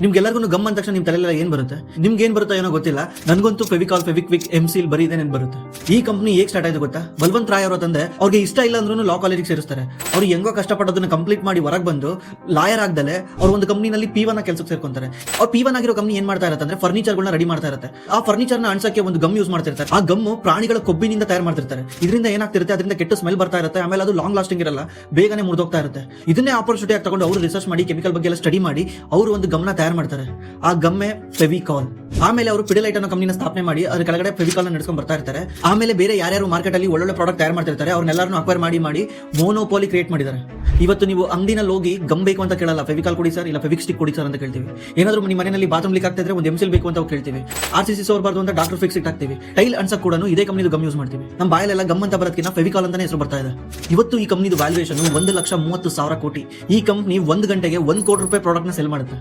ನಿಮ್ಗೆಲ್ಲರಿಗೂ ಗಮ್ ಅಂದ ತಕ್ಷಣ ನಿಮ್ ತಲೆಲ್ಲ ಏನ್ ಬರುತ್ತೆ? ನಿಮ್ಗೆ ಏನ್ ಬರುತ್ತೋ ಏನೋ ಗೊತ್ತಿಲ್ಲ, ನನ್ಗಂತೂ ಫೆವಿಕಾಲ್, ಫೆವಿಕ್ವಿಕ್, ಎಂಸೀಲ್ ಬರೀ ಇದೆ ನೆನ್ ಬರುತ್ತೆ. ಈ ಕಂಪ್ನಿ ಹೇಗೆ ಸ್ಟಾರ್ಟ್ ಆಯ್ತು ಗೊತ್ತಾ? ಬಲ್ವಂತ್ ರಾಯ್ ಅವರ ತಂದೆ ಅವ್ರಿಗೆ ಇಷ್ಟ ಇಲ್ಲ ಅಂದ್ರೂ ಲಾ ಕಾಲೇಜಿಗೆ ಸೇರಿಸ್ತಾರೆ. ಅವ್ರು ಹೆಂಗೋ ಕಷ್ಟಪಟ್ಟದನ್ನ ಕಂಪ್ಲೀಟ್ ಮಾಡಿ ಹೊರಗೆ ಬಂದು ಲಾಯರ್ ಆಗ್ದಲೆ ಅವ್ರು ಒಂದು ಕಂಪ್ನಿನಲ್ಲಿ P1 ಕೆಲಸಕ್ಕೆ ಸೇರ್ಕೊಂತಾರೆ. ಅವ್ರು P1 ಆಗಿರೋ ಕಂಪ್ನಿ ಏನ್ ಮಾಡ್ತಾ ಇರುತ್ತೆ ಅಂದ್ರೆ ಫರ್ನಿಚರ್ಗಳನ್ನ ರೆಡಿ ಮಾಡ್ತಾ ಇರುತ್ತೆ. ಆ ಫರ್ನಿಚರ್ ನ ಅನ್ಸಕ್ಕೆ ಒಂದು ಗಮ್ ಯೂಸ್ ಮಾಡ್ತಿರ್ತಾರೆ. ಆ ಗಮ್ಮು ಪ್ರಾಣಿಗಳ ಕೊಬ್ಬಿನಿಂದ ತಯಾರು ಮಾಡ್ತಿರ್ತಾರೆ. ಇದರಿಂದ ಏನಾಗ್ತಿರುತ್ತೆ, ಅದರಿಂದ ಕೆಟ್ಟ ಸ್ಮೆಲ್ ಬರ್ತಾ ಇರುತ್ತೆ. ಆಮೇಲೆ ಅದು ಲಾಂಗ್ ಲಾಸ್ಟಿಂಗ್ ಇರಲ್ಲ, ಬೇಗನೆ ಮುರಿದೋಗ್ತಾ ಇರುತ್ತೆ. ಇದನ್ನೇ ಆಪರ್ಚುನಿಟಿ ಆಗಿ ತಗೊಂಡು ಅವರು ರಿಸರ್ಚ್ ಮಾಡಿ ಕೆಮಿಕಲ್ ಬಗ್ಗೆ ಎಲ್ಲ ಸ್ಟಡಿ ಮಾಡಿ ಅವರು ಒಂದು ಗಮ್ನ ತಯಾರು ಮಾಡ್ತಾರೆ. ಆ ಗಮ್ಮೆ ಫೆವಿಕಾಲ್. ಆಮೇಲೆ ಅವರು ಪಿಡಿಲೈಟ್ ಅನ್ನೋ ಕಂಪ್ನಿನ ಸ್ಥಾಪನೆ ಮಾಡಿ ಅದ್ರ ಕೆಳಗಡೆ ಫೆವಿಕಾಲ್ ನಡೆಸ್ಕೊಂಡು ಬರ್ತಾ ಇರ್ತಾರೆ. ಆಮೇಲೆ ಬೇರೆ ಯಾರ್ಯಾರು ಮಾರ್ಕೆಟ್ ಅಲ್ಲಿ ಒಳ್ಳೊಳ್ಳೆ ಪ್ರಾಡಕ್ಟ್ ತಯಾರು ಮಾಡ್ತಿರ್ತಾರೆ ಅವ್ರನ್ನೆಲ್ಲರನ್ನು ಅಕ್ವೈರ್ ಮಾಡಿ ಮೋನೋಪೋಲಿ ಕ್ರಿಯೇಟ್ ಮಾಡಿದ್ದಾರೆ. ಇವತ್ತು ನೀವು ಅಂಗಡಿನಲ್ಲಿ ಹೋಗಿ ಗಮ್ ಬೇಕು ಅಂತ ಕೇಳಲ್ಲ, ಫೆವಿಕಾಲ್ ಕೊಡಿ ಸರ್, ಇಲ್ಲ ಫೆವಿಕ್ ಸ್ಟಿಕ್ ಕೊಡಿ ಸರ್ ಅಂತ ಕೇಳ್ತೀವಿ. ಏನಾದ್ರು ನಿಮ್ಮ ಮನೆಯಲ್ಲಿ ಬಾತ್ರೂಮ್ ಲೀಕ್ ಆಗ್ತಾ ಇದ್ರೆ ಒಂದು ಎಂಸಿಲ್ ಬೇಕು ಅಂತ ಕೇಳ್ತೀವಿ. RCC ಸೋರ್ಬಾರ್ದು ಅಂತ ಡಾಕ್ಟರ್ ಫಿಕ್ಸ್ ಇಟ್ ಹಾಕ್ತೀವಿ. ಟೈಲ್ ಅನ್ಸಕ್ ಕೂಡ ಇದೇ ಕಂಪ್ನಿದು ಗಮ್ ಯೂಸ್ ಮಾಡ್ತೀವಿ. ನಮ್ಮ ಬಾಯಲ್ಲೆಲ್ಲ ಗಮ್ ಅಂತ ಬರೋದಕ್ಕಿಂತ ಫೆವಿಕಾಲ್ ಅಂತಾನೆ ಹೆಸರು ಬರ್ತಾ ಇದೆ. ಇವತ್ತು ಈ ಕಂಪ್ನಿದು ವ್ಯಾಲ್ಯೂಯೇಷನ್ 1,30,30,000 ಕೋಟಿ. ಈ ಕಂಪ್ನಿ 1 ಗಂಟೆಗೆ 1 ಕೋಟಿ ರೂಪಾಯಿ ಪ್ರಾಡಕ್ಟ್ ನ ಸೆಲ್ ಮಾಡುತ್ತೆ.